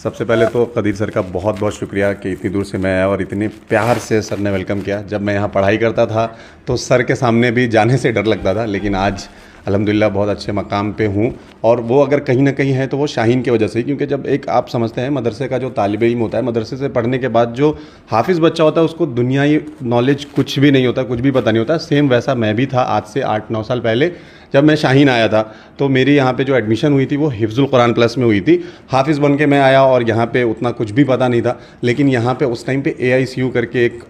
सबसे पहले तो कदीर सर का बहुत बहुत शुक्रिया कि इतनी दूर से मैं आया और इतने प्यार से सर ने वेलकम किया। जब मैं यहाँ पढ़ाई करता था तो सर के सामने भी जाने से डर लगता था, लेकिन आज अल्हम्दुलिल्लाह बहुत अच्छे मकाम पे हूँ। और वो अगर कहीं ना कहीं है तो वो शाहीन की वजह से ही, क्योंकि जब एक आप समझते हैं मदरसे का जो तालिबे इल्म होता है, मदरसे से पढ़ने के बाद जो हाफिज़ बच्चा होता है उसको दुनियाई नॉलेज कुछ भी नहीं होता, कुछ भी पता नहीं होता। सेम वैसा मैं भी था आज से 8-9 साल पहले जब मैं शाहीन आया था। तो मेरी यहाँ पे जो एडमिशन हुई थी वो हिफ्ज़ुल कुरान प्लस में हुई थी। हाफिज़ बन के मैं आया और यहाँ पे उतना कुछ भी पता नहीं था, लेकिन यहाँ पे उस टाइम पे AICU करके एक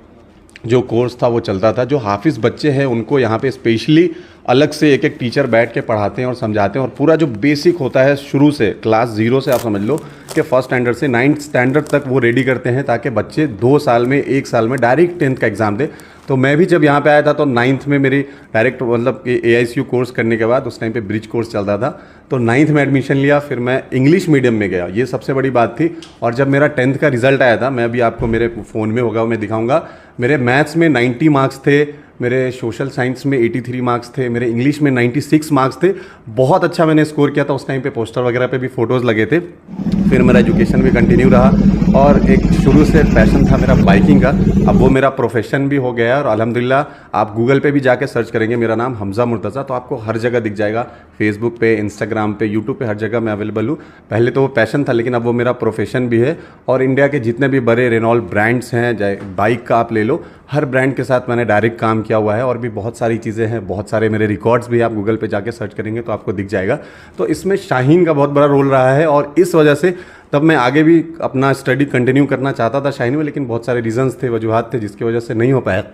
जो कोर्स था वो चलता था। जो हाफिज़ बच्चे हैं उनको यहाँ पे स्पेशली अलग से एक एक टीचर बैठ के पढ़ाते हैं और समझाते हैं, और पूरा जो बेसिक होता है शुरू से क्लास 0 से आप समझ लो कि फर्स्ट स्टैंडर्ड से 9th स्टैंडर्ड तक वो रेडी करते हैं, ताकि बच्चे 2 साल में 1 साल में डायरेक्ट 10th का एग्ज़ाम दे। तो मैं भी जब यहाँ पे आया था तो 9th में मेरी डायरेक्ट मतलब AICU कोर्स करने के बाद उस टाइम पे ब्रिज कोर्स चलता था, तो 9th में एडमिशन लिया। फिर मैं इंग्लिश मीडियम में गया, ये सबसे बड़ी बात थी। और जब मेरा 10th का रिजल्ट आया था, मैं अभी आपको मेरे फ़ोन में होगा, मैं दिखाऊंगा। मेरे मैथ्स में 90 मार्क्स थे, मेरे सोशल साइंस में 83 मार्क्स थे, मेरे इंग्लिश में 96 मार्क्स थे। बहुत अच्छा मैंने स्कोर किया था। उस टाइम पे पोस्टर वगैरह पे भी फ़ोटोज़ लगे थे। फिर मेरा एजुकेशन भी कंटिन्यू रहा, और एक शुरू से पैशन था मेरा बाइकिंग का, अब वो मेरा प्रोफेशन भी हो गया है। और अल्हम्दुलिल्लाह आप गूगल पे भी जाके सर्च करेंगे मेरा नाम हमज़ा मुर्तज़ा, तो आपको हर जगह दिख जाएगा, फेसबुक पे, इंस्टाग्राम पे, यूट्यूब पे, हर जगह मैं अवेलेबल हूँ। पहले तो वो पैशन था, लेकिन अब वो मेरा प्रोफेशन भी है। और इंडिया के जितने भी बड़े रेनॉल्ट ब्रांड्स हैं, चाहे बाइक का आप ले लो, हर ब्रांड के साथ मैंने डायरेक्ट काम किया हुआ है। और भी बहुत सारी चीज़ें हैं, बहुत सारे मेरे रिकॉर्ड्स भी आप गूगल पे जाके सर्च करेंगे तो आपको दिख जाएगा। तो इसमें शाहीन का बहुत बड़ा रोल रहा है, और इस वजह से तब मैं आगे भी अपना स्टडी कंटिन्यू करना चाहता था शाहीन में, लेकिन बहुत सारे रीजंस थे, वजूहात थे, जिसकी वजह से नहीं हो पाया।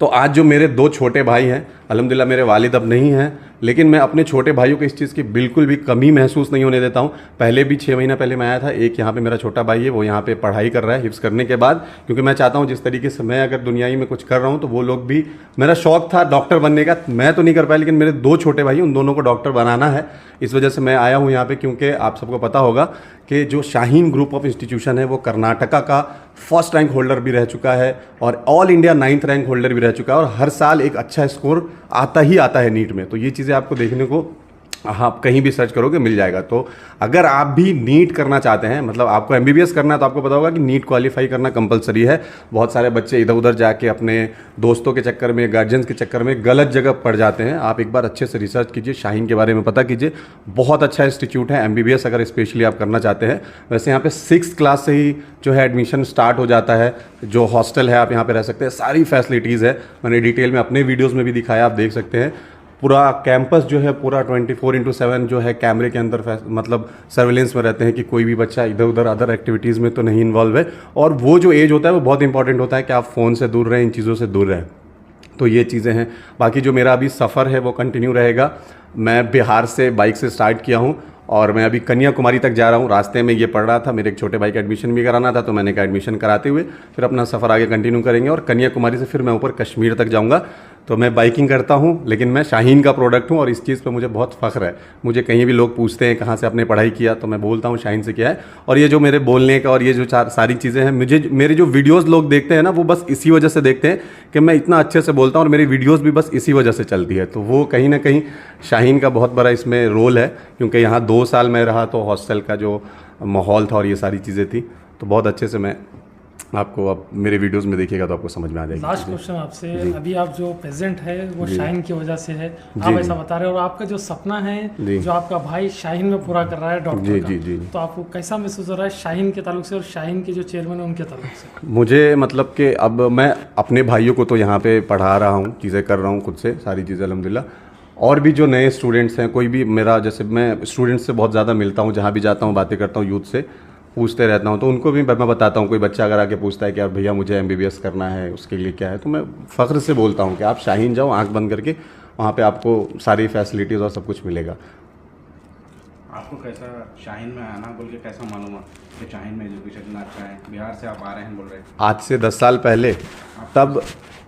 तो आज जो मेरे 2 छोटे भाई हैं, अल्हम्दुलिल्लाह मेरे वालिद अब नहीं हैं, लेकिन मैं अपने छोटे भाइयों को इस चीज़ की बिल्कुल भी कमी महसूस नहीं होने देता हूँ। पहले भी 6 महीना पहले मैं आया था, एक यहाँ पे मेरा छोटा भाई है, वो यहाँ पे पढ़ाई कर रहा है हिफ्ज़ करने के बाद, क्योंकि मैं चाहता हूँ जिस तरीके से मैं अगर दुनियाई में कुछ कर रहा हूँ तो वो लोग भी, मेरा शौक था डॉक्टर बनने का, मैं तो नहीं कर पाया, लेकिन मेरे 2 छोटे भाई, उन दोनों को डॉक्टर बनाना है। इस वजह से मैं आया हूँ यहाँ पे, क्योंकि आप सबको पता होगा कि जो शाहीन ग्रुप ऑफ इंस्टीट्यूशन है वो कर्नाटका का फर्स्ट रैंक होल्डर भी रह चुका है, और all India 9th rank holder भी रह चुका है, और हर साल एक अच्छा स्कोर आता ही आता है नीट में। तो ये चीज़ें आपको देखने को आप कहीं भी सर्च करोगे मिल जाएगा। तो अगर आप भी नीट करना चाहते हैं, मतलब आपको MBBS करना है, तो आपको पता होगा कि नीट क्वालिफाई करना कंपलसरी है। बहुत सारे बच्चे इधर उधर जाके अपने दोस्तों के चक्कर में, गार्जियंस के चक्कर में गलत जगह पड़ जाते हैं। आप एक बार अच्छे से रिसर्च कीजिए, शाहीन के बारे में पता कीजिए, बहुत अच्छा इंस्टीट्यूट है। MBBS अगर स्पेशली आप करना चाहते हैं, वैसे यहाँ पे 6th क्लास से ही जो है एडमिशन स्टार्ट हो जाता है। जो हॉस्टल है आप यहाँ पे रह सकते हैं, सारी फैसिलिटीज़ है, मैंने डिटेल में अपने वीडियोज़ में भी दिखाया, आप देख सकते हैं। पूरा कैंपस जो है पूरा 24/7 जो है कैमरे के अंदर मतलब सर्विलेंस में रहते हैं कि कोई भी बच्चा इधर उधर अदर एक्टिविटीज़ में तो नहीं इन्वॉल्व है। और वो जो एज होता है वो बहुत इंपॉर्टेंट होता है कि आप फ़ोन से दूर रहें, इन चीज़ों से दूर रहें। तो ये चीज़ें हैं। बाकी जो मेरा अभी सफ़र है वो कंटिन्यू रहेगा। मैं बिहार से बाइक से स्टार्ट किया हूँ, और मैं अभी कन्याकुमारी तक जा रहा हूँ। रास्ते में ये पढ़ रहा था, मेरे एक छोटे भाई का एडमिशन भी कराना था, तो मैंने कहा एडमिशन कराते हुए फिर अपना सफ़र आगे कंटिन्यू करेंगे। और कन्याकुमारी से फिर मैं ऊपर कश्मीर तक जाऊँगा। तो मैं बाइकिंग करता हूँ, लेकिन मैं शाहीन का प्रोडक्ट हूँ, और इस चीज़ पे मुझे बहुत फ़ख्र है। मुझे कहीं भी लोग पूछते हैं कहाँ से आपने पढ़ाई किया, तो मैं बोलता हूँ शाहीन से किया है। और ये जो मेरे बोलने का और ये जो सारी चीज़ें हैं, मेरे जो वीडियोज़ लोग देखते हैं ना, वो बस इसी वजह से देखते हैं कि मैं इतना अच्छे से बोलता हूँ, और मेरी वीडियोज़ भी बस इसी वजह से चलती है। तो वो कहीं ना कहीं शाहीन का बहुत बड़ा इसमें रोल है, क्योंकि यहाँ 2 साल मैं रहा तो हॉस्टल का जो माहौल था और ये सारी चीज़ें थी, तो बहुत अच्छे से मैं आपको, अब मेरे वीडियोस में देखिएगा तो आपको समझ में आ जाएगी। लास्ट क्वेश्चन आपसे, अभी आप जो प्रेजेंट है वो शाहीन की वजह से है, आप ऐसा बता रहे हो, और आपका जो सपना है जो आपका भाई शाहीन में पूरा कर रहा है डॉक्टर का, तो आपको कैसा महसूस हो रहा है शाहीन के ताल्लुक से और शाहीन के जो चेयरमैन है उनके ताल्लुक से? मुझे मतलब कि अब मैं अपने भाइयों को तो यहाँ पे पढ़ा रहा हूँ, चीज़ें कर रहा हूँ खुद से, सारी चीज़ें अल्हम्दुलिल्लाह। और भी जो नए स्टूडेंट्स हैं, कोई भी मेरा, जैसे मैं स्टूडेंट्स से बहुत ज़्यादा मिलता हूँ, जहाँ भी जाता हूँ बातें करता हूँ, यूथ से पूछते रहता हूँ, तो उनको भी मैं बताता हूँ। कोई बच्चा अगर आके पूछता है कि यार भैया मुझे MBBS करना है, उसके लिए क्या है, तो मैं फ़ख्र से बोलता हूँ कि आप शाहीन जाओ, आंख बंद करके, वहाँ पे आपको सारी फैसिलिटीज़ और सब कुछ मिलेगा। आपको कैसा शाहीन में आना बोल के कैसा मालूम है कि शाहीन में एजुकेशन इतना अच्छा है? बिहार से आप आ रहे हैं बोल रहे हैं, आज से 10 साल पहले, तब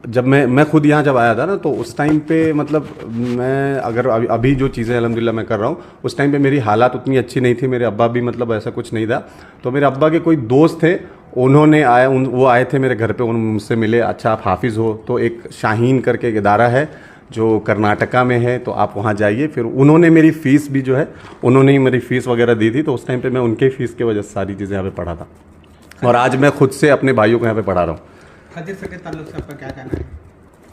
जब मैं खुद यहाँ जब आया था ना, तो उस टाइम पे मतलब मैं अगर अभी जो चीज़ें अल्हम्दुलिल्लाह मैं कर रहा हूँ, उस टाइम पे मेरी हालात उतनी अच्छी नहीं थी। मेरे अब्बा भी मतलब ऐसा कुछ नहीं था। तो मेरे अब्बा के कोई दोस्त थे, उन्होंने वो आए थे मेरे घर पे, उन मुझसे मिले, अच्छा आप हाफिज़ हो, तो एक शाहीन करके एक इदारा है जो कर्नाटका में है, तो आप वहाँ जाइए। फिर उन्होंने मेरी फ़ीस भी जो है, उन्होंने ही मेरी फ़ीस वगैरह दी थी, तो उस टाइम पे मैं उनके फ़ीस की वजह से सारी चीज़ें यहाँ पे पढ़ा था। और आज मैं खुद से अपने भाइयों को यहाँ पे पढ़ा रहा हूँ। खदीर सर के ताल्लुक से आपका क्या कहना है?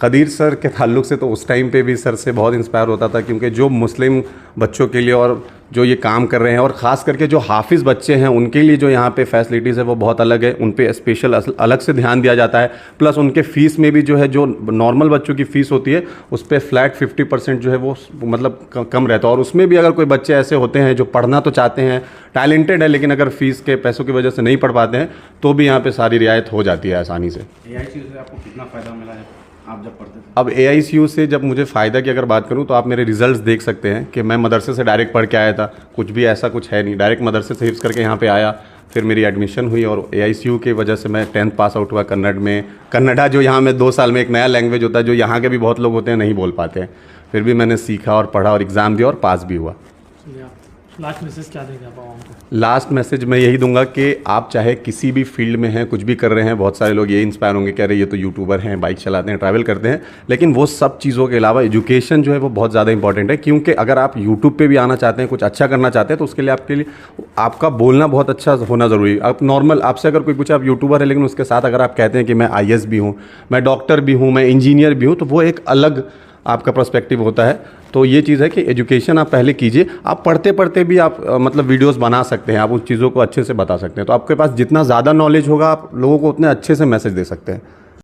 कदीर सर के ताल्लुक से तो उस टाइम पे भी सर से बहुत इंस्पायर होता था, क्योंकि जो मुस्लिम बच्चों के लिए और जो ये काम कर रहे हैं, और ख़ास करके जो हाफिज़ बच्चे हैं उनके लिए जो यहाँ पे फैसिलिटीज़ है वो बहुत अलग है। उन पे स्पेशल अलग से ध्यान दिया जाता है। प्लस उनके फ़ीस में भी जो है, जो नॉर्मल बच्चों की फ़ीस होती है उस पर फ्लैट 50% जो है वो मतलब कम रहता है। और उसमें भी अगर कोई बच्चे ऐसे होते हैं जो पढ़ना तो चाहते हैं, टैलेंटेड है, लेकिन अगर फ़ीस के पैसों की वजह से नहीं पढ़ पाते हैं, तो भी यहाँ पर सारी रियायत हो जाती है आसानी से। AICU से आपको कितना फ़ायदा मिला है आप जब पढ़ते थे? अब AICU से जब मुझे फ़ायदा की अगर बात करूं, तो आप मेरे रिजल्ट्स देख सकते हैं कि मैं मदरसे से डायरेक्ट पढ़ के आया था। कुछ भी ऐसा कुछ है नहीं, डायरेक्ट मदरसे से हिफ्ज़ करके यहाँ पे आया। फिर मेरी एडमिशन हुई और AICU की वजह से मैं 10th पास आउट हुआ कन्नड़ में। कन्नड़ा जो यहाँ में 2 साल में एक नया लैंग्वेज होता है, जो यहाँ के भी बहुत लोग होते हैं नहीं बोल पाते हैं। फिर भी मैंने सीखा और पढ़ा और एग्ज़ाम दिया और पास भी हुआ। लास्ट मैसेज क्या देंगे आप आवाम को? लास्ट मैसेज मैं यही दूंगा कि आप चाहे किसी भी फील्ड में हैं, कुछ भी कर रहे हैं, बहुत सारे लोग ये इंस्पायर होंगे, कह रहे ये तो यूट्यूबर हैं, बाइक चलाते हैं, ट्रैवल करते हैं, लेकिन वो सब चीज़ों के अलावा एजुकेशन जो है वो बहुत ज़्यादा इंपॉर्टेंट है। क्योंकि अगर आप यूट्यूब पे भी आना चाहते हैं, कुछ अच्छा करना चाहते हैं, तो उसके लिए आपका बोलना बहुत अच्छा होना ज़रूरी है। आप नॉर्मल आपसे अगर कोई पूछे आप यूट्यूबर है, लेकिन उसके साथ अगर आप कहते हैं कि मैं IAS भी हूँ, मैं डॉक्टर भी हूँ, मैं इंजीनियर भी हूँ, तो वो एक अलग आपका पर्सपेक्टिव होता है। तो ये चीज़ है कि एजुकेशन आप पहले कीजिए। आप पढ़ते पढ़ते भी आप मतलब वीडियोस बना सकते हैं, आप उन चीज़ों को अच्छे से बता सकते हैं। तो आपके पास जितना ज़्यादा नॉलेज होगा, आप लोगों को उतने अच्छे से मैसेज दे सकते हैं।